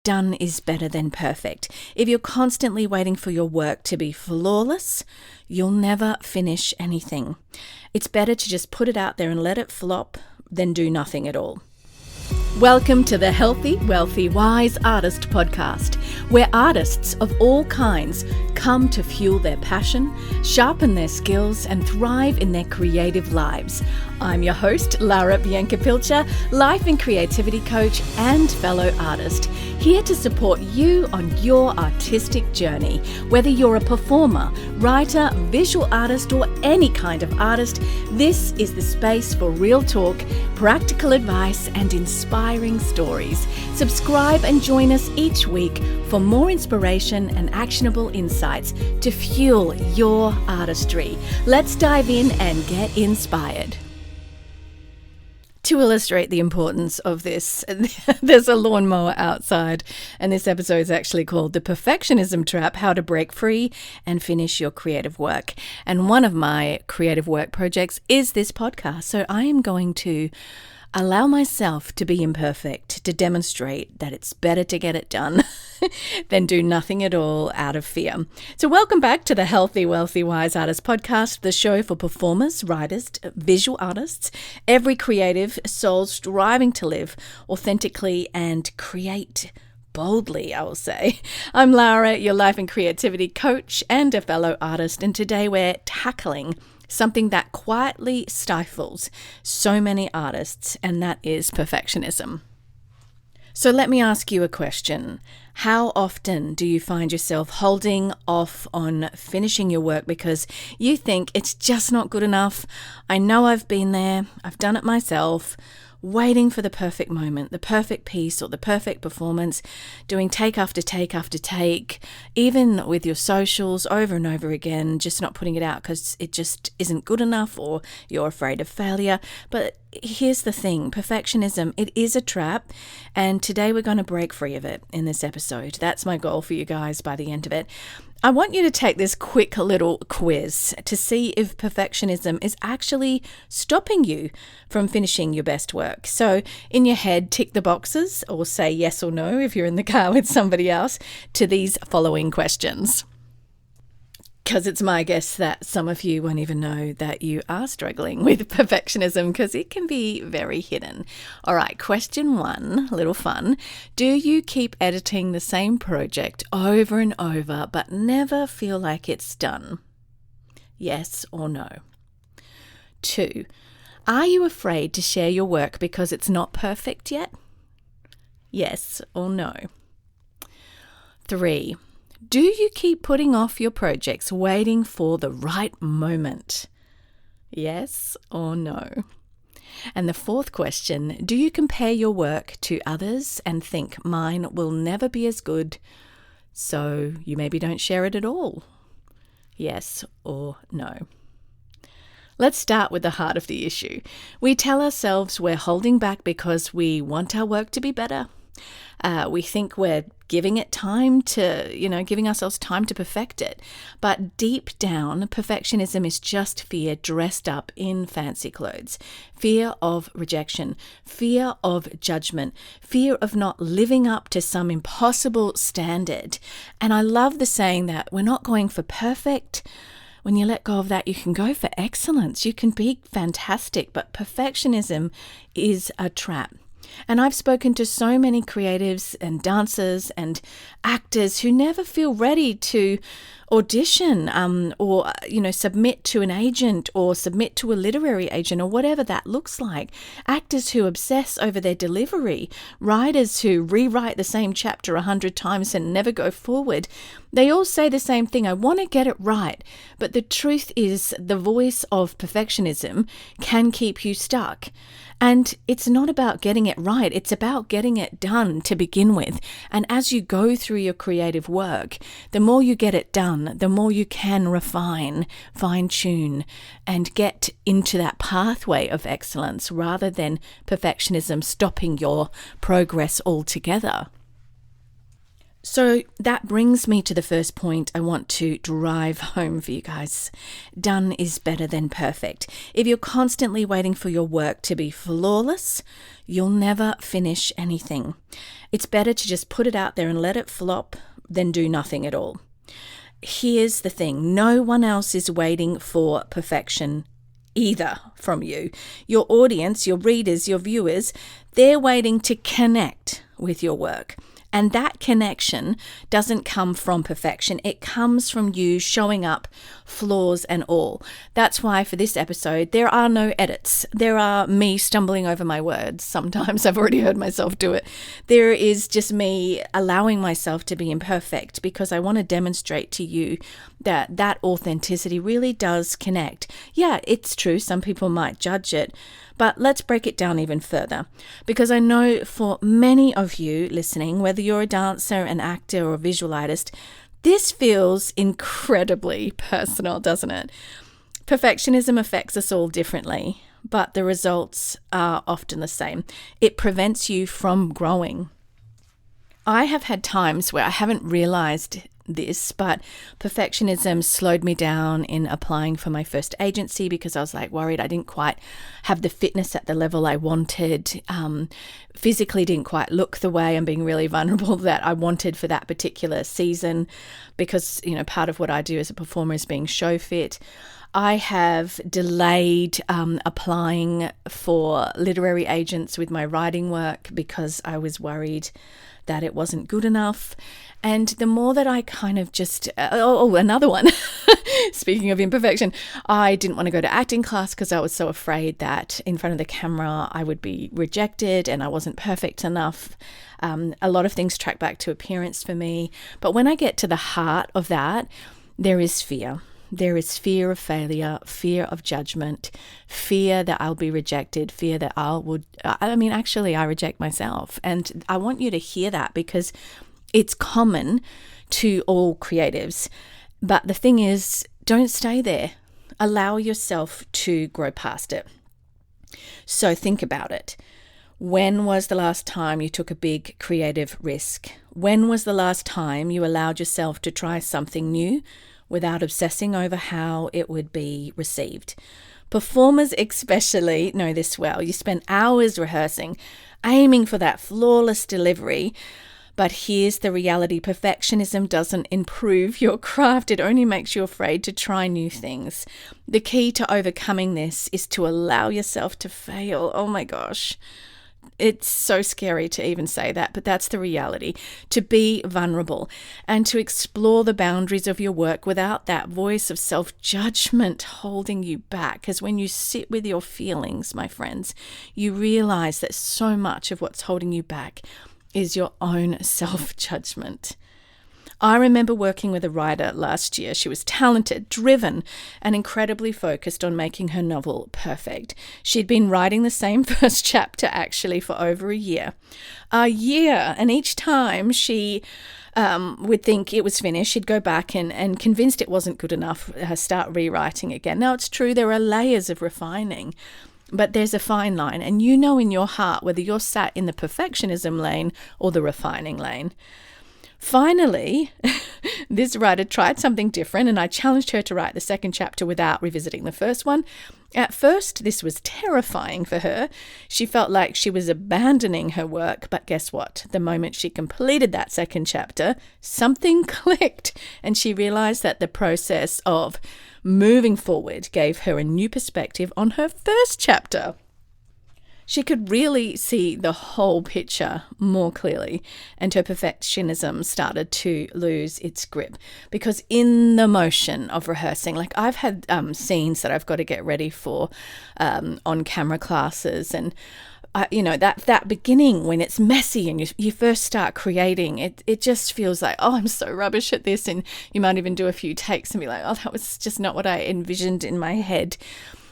done is better than perfect. If you're constantly waiting for your work to be flawless, you'll never finish anything. It's better to just put it out there and let it flop than do nothing at all. Welcome to the Healthy, Wealthy, Wise Artist podcast, where artists of all kinds come to fuel their passion, sharpen their skills, and thrive in their creative lives. I'm your host, Lara Bianca-Pilcher, life and creativity coach and fellow artist, here to support you on your artistic journey. Whether you're a performer, writer, visual artist, or any kind of artist, this is the space for real talk, practical advice, and inspiring stories. Subscribe and join us each week for more inspiration and actionable insights to fuel your artistry. Let's dive in and get inspired. To illustrate the importance of this, there's a lawnmower outside, and this episode is actually called The Perfectionism Trap, How to Break Free and Finish Your Creative Work. And one of my creative work projects is this podcast, so I am going to allow myself to be imperfect, to demonstrate that it's better to get it done than do nothing at all out of fear. So welcome back to the Healthy, Wealthy, Wise Artist podcast, the show for performers, writers, visual artists, every creative soul striving to live authentically and create boldly, I will say. I'm Lara, your life and creativity coach and a fellow artist, and today we're tackling something that quietly stifles so many artists, and that is perfectionism. So let me ask you a question. How often do you find yourself holding off on finishing your work because you think it's just not good enough? I know I've been there. I've done it myself. Waiting for the perfect moment, the perfect piece or the perfect performance, doing take after take after take, even with your socials over and over again, just not putting it out because it just isn't good enough or you're afraid of failure. But here's the thing, perfectionism, it is a trap, and today we're going to break free of it in this episode. That's my goal for you guys by the end of it. I want you to take this quick little quiz to see if perfectionism is actually stopping you from finishing your best work. So in your head, tick the boxes or say yes or no if you're in the car with somebody else to these following questions. Because it's my guess that some of you won't even know that you are struggling with perfectionism because it can be very hidden. All right, question one, a little fun. Do you keep editing the same project over and over but never feel like it's done? Yes or no? 2, are you afraid to share your work because it's not perfect yet? Yes or no? 3, do you keep putting off your projects waiting for the right moment? Yes or no? And the 4th question, do you compare your work to others and think mine will never be as good, so you maybe don't share it at all? Yes or no? Let's start with the heart of the issue. We tell ourselves we're holding back because we want our work to be better. We think we're giving ourselves time to perfect it. But deep down, perfectionism is just fear dressed up in fancy clothes. Fear of rejection, fear of judgment, fear of not living up to some impossible standard. And I love the saying that we're not going for perfect. When you let go of that, you can go for excellence. You can be fantastic, but perfectionism is a trap. And I've spoken to so many creatives and dancers and actors who never feel ready to audition or submit to an agent or submit to a literary agent or whatever that looks like. Actors who obsess over their delivery, writers who rewrite the same chapter 100 times and never go forward. They all say the same thing, I want to get it right. But the truth is the voice of perfectionism can keep you stuck. And it's not about getting it right, it's about getting it done to begin with. And as you go through your creative work, the more you get it done, the more you can refine, fine-tune, and get into that pathway of excellence rather than perfectionism stopping your progress altogether. So that brings me to the first point I want to drive home for you guys. Done is better than perfect. If you're constantly waiting for your work to be flawless, you'll never finish anything. It's better to just put it out there and let it flop than do nothing at all. Here's the thing. No one else is waiting for perfection either from you. Your audience, your readers, your viewers, they're waiting to connect with your work. And that connection doesn't come from perfection. It comes from you showing up, flaws and all. That's why for this episode, there are no edits. There are me stumbling over my words. Sometimes I've already heard myself do it. There is just me allowing myself to be imperfect because I want to demonstrate to you that authenticity really does connect. Yeah, it's true. Some people might judge it. But let's break it down even further, because I know for many of you listening, whether you're a dancer, an actor, or a visual artist, this feels incredibly personal, doesn't it? Perfectionism affects us all differently, but the results are often the same. It prevents you from growing. I have had times where I haven't realized this, but perfectionism slowed me down in applying for my first agency because I was worried I didn't quite have the fitness at the level I wanted, physically didn't quite look the way, I'm being really vulnerable, that I wanted for that particular season, because part of what I do as a performer is being show fit. I have delayed applying for literary agents with my writing work because I was worried that it wasn't good enough. And the more that I kind of just, another one, speaking of imperfection, I didn't want to go to acting class because I was so afraid that in front of the camera I would be rejected and I wasn't perfect enough. A lot of things track back to appearance for me. But when I get to the heart of that, there is fear. There is fear of failure, fear of judgment, fear that I'll be rejected, fear that I reject myself. And I want you to hear that because it's common to all creatives. But the thing is, don't stay there. Allow yourself to grow past it. So think about it. When was the last time you took a big creative risk? When was the last time you allowed yourself to try something new without obsessing over how it would be received? Performers especially know this well. You spend hours rehearsing, aiming for that flawless delivery. But here's the reality. Perfectionism doesn't improve your craft. It only makes you afraid to try new things. The key to overcoming this is to allow yourself to fail. Oh my gosh. It's so scary to even say that, but that's the reality. To be vulnerable and to explore the boundaries of your work without that voice of self-judgment holding you back. Because when you sit with your feelings, my friends, you realize that so much of what's holding you back is your own self-judgment. I remember working with a writer last year. She was talented, driven, and incredibly focused on making her novel perfect. She'd been writing the same first chapter actually for over a year. And each time she would think it was finished, she'd go back and convinced it wasn't good enough, start rewriting again. Now, it's true, there are layers of refining, but there's a fine line, and you know in your heart whether you're sat in the perfectionism lane or the refining lane. Finally, this writer tried something different, and I challenged her to write the second chapter without revisiting the first one. At first, this was terrifying for her. She felt like she was abandoning her work, but guess what? The moment she completed that second chapter, something clicked, and she realized that the process of moving forward gave her a new perspective on her first chapter. She could really see the whole picture more clearly, and her perfectionism started to lose its grip. Because in the motion of rehearsing, I've had scenes that I've got to get ready for on-camera classes, and that beginning when it's messy and you first start creating, it just feels like, oh, I'm so rubbish at this, and you might even do a few takes and be like, oh, that was just not what I envisioned in my head.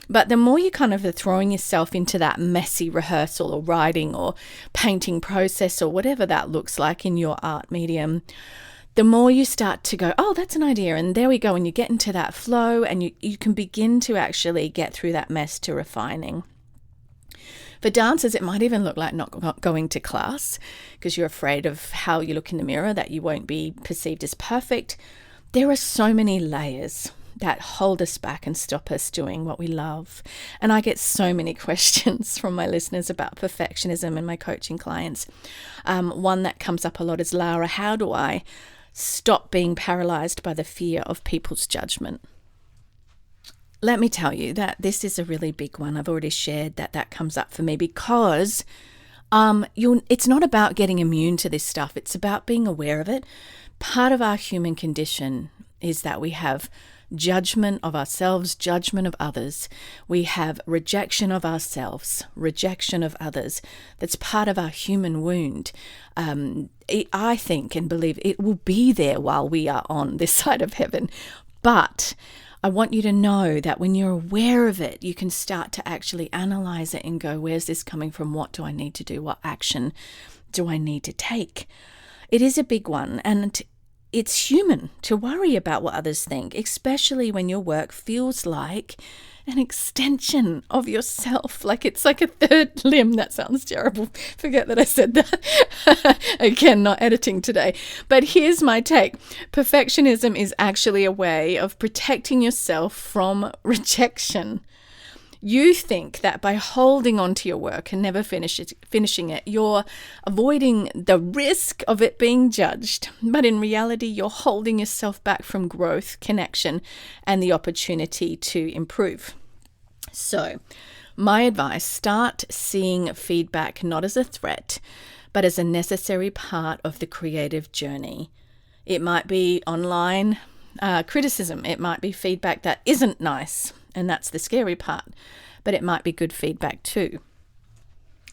But the more you kind of are throwing yourself into that messy rehearsal or writing or painting process or whatever that looks like in your art medium, the more you start to go, oh, that's an idea, and there we go, and you get into that flow, and you can begin to actually get through that mess to refining. For dancers, it might even look like not going to class because you're afraid of how you look in the mirror, that you won't be perceived as perfect. There are so many layers that hold us back and stop us doing what we love. And I get so many questions from my listeners about perfectionism and my coaching clients. One that comes up a lot is, Laura, how do I stop being paralyzed by the fear of people's judgment? Let me tell you that this is a really big one. I've already shared that comes up for me because it's not about getting immune to this stuff. It's about being aware of it. Part of our human condition is that we have judgment of ourselves, judgment of others. We have rejection of ourselves, rejection of others. That's part of our human wound. I think and believe it will be there while we are on this side of heaven. But I want you to know that when you're aware of it, you can start to actually analyze it and go, where's this coming from? What do I need to do? What action do I need to take? It is a big one, and it's human to worry about what others think, especially when your work feels like an extension of yourself, like it's like a third limb. That sounds terrible. Forget that I said that. Again, not editing today. But here's my take. Perfectionism is actually a way of protecting yourself from rejection. You think that by holding on to your work and never finishing it, you're avoiding the risk of it being judged. But in reality, you're holding yourself back from growth, connection, and the opportunity to improve. So, my advice, start seeing feedback not as a threat, but as a necessary part of the creative journey. It might be online criticism. It might be feedback that isn't nice. And that's the scary part, but it might be good feedback too.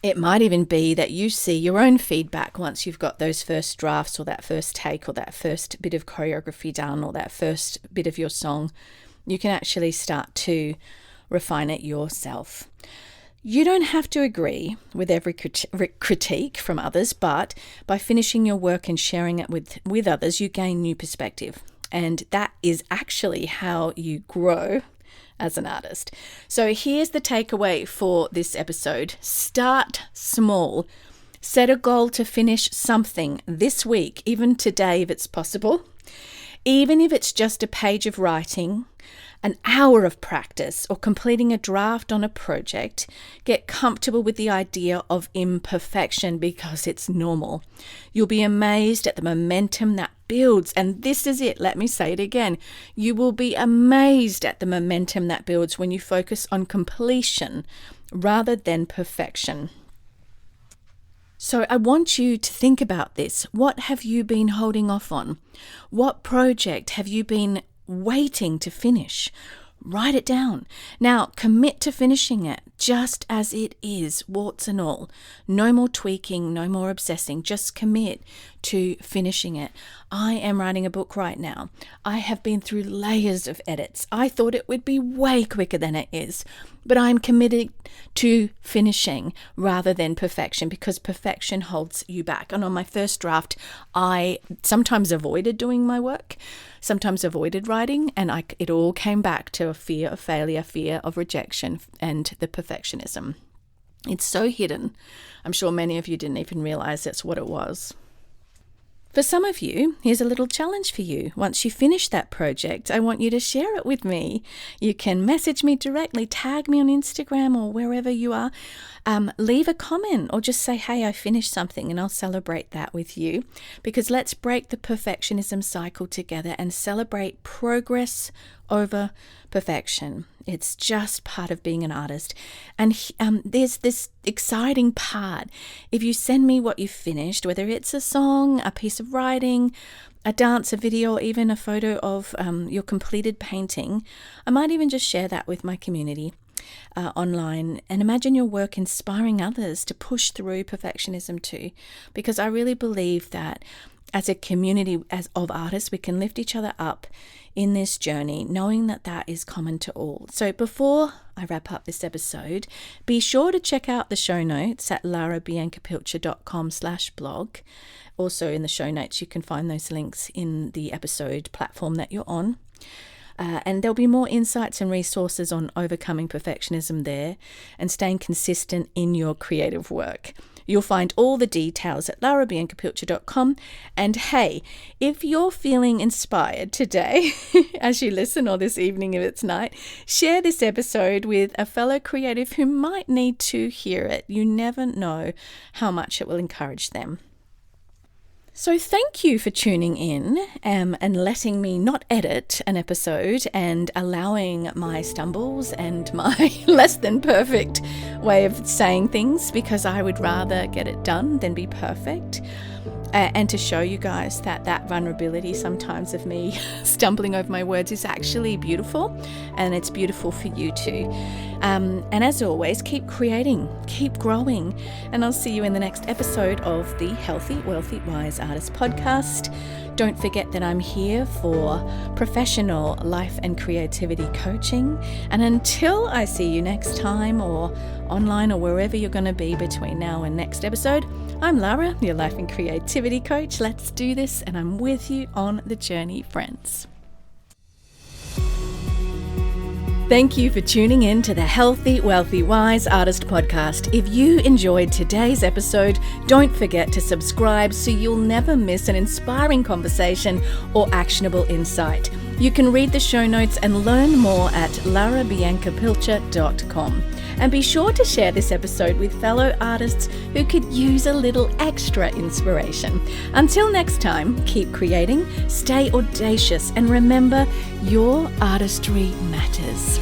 It might even be that you see your own feedback once you've got those first drafts or that first take or that first bit of choreography done or that first bit of your song. You can actually start to refine it yourself. You don't have to agree with every critique from others, but by finishing your work and sharing it with others, you gain new perspective. And that is actually how you grow as an artist. So here's the takeaway for this episode. Start small. Set a goal to finish something this week, even today if it's possible. Even if it's just a page of writing, an hour of practice, or completing a draft on a project, get comfortable with the idea of imperfection because it's normal. You'll be amazed at the momentum that builds. And this is it. Let me say it again. You will be amazed at the momentum that builds when you focus on completion rather than perfection. So I want you to think about this. What have you been holding off on? What project have you been waiting to finish? Write it down. Now, commit to finishing it just as it is, warts and all. No more tweaking, no more obsessing. Just commit to finishing it. I am writing a book right now. I have been through layers of edits. I thought it would be way quicker than it is, but I'm committed to finishing rather than perfection because perfection holds you back. And on my first draft, I sometimes avoided doing my work, sometimes avoided writing, and it all came back to a fear of failure, fear of rejection, and the perfectionism. It's so hidden. I'm sure many of you didn't even realize that's what it was. For some of you, here's a little challenge for you. Once you finish that project, I want you to share it with me. You can message me directly, tag me on Instagram or wherever you are. Leave a comment or just say, hey, I finished something, and I'll celebrate that with you. Because let's break the perfectionism cycle together and celebrate progress over perfection. It's just part of being an artist. And there's this exciting part. If you send me what you've finished, whether it's a song, a piece of writing, a dance, a video, or even a photo of your completed painting, I might even just share that with my community online, and imagine your work inspiring others to push through perfectionism too. Because I really believe that as a community of artists, we can lift each other up in this journey, knowing that that is common to all. So before I wrap up this episode, be sure to check out the show notes at laurabiancapilcher.com/blog. Also in the show notes, you can find those links in the episode platform that you're on. And there'll be more insights and resources on overcoming perfectionism there and staying consistent in your creative work. You'll find all the details at laurabiancapilcher.com. And hey, if you're feeling inspired today, as you listen, or this evening if it's night, share this episode with a fellow creative who might need to hear it. You never know how much it will encourage them. So thank you for tuning in and letting me not edit an episode and allowing my stumbles and my less than perfect way of saying things, because I would rather get it done than be perfect. And to show you guys that vulnerability sometimes of me stumbling over my words is actually beautiful, and it's beautiful for you too. And as always, keep creating, keep growing, and I'll see you in the next episode of the Healthy, Wealthy, Wise Artist podcast. Don't forget that I'm here for professional life and creativity coaching. And until I see you next time, or online, or wherever you're going to be between now and next episode, I'm Lara, your life and creativity coach. Let's do this, and I'm with you on the journey, friends. Thank you for tuning in to the Healthy, Wealthy, Wise Artist podcast. If you enjoyed today's episode, don't forget to subscribe so you'll never miss an inspiring conversation or actionable insight. You can read the show notes and learn more at laurabiancapilcher.com. And be sure to share this episode with fellow artists who could use a little extra inspiration. Until next time, keep creating, stay audacious, and remember, your artistry matters.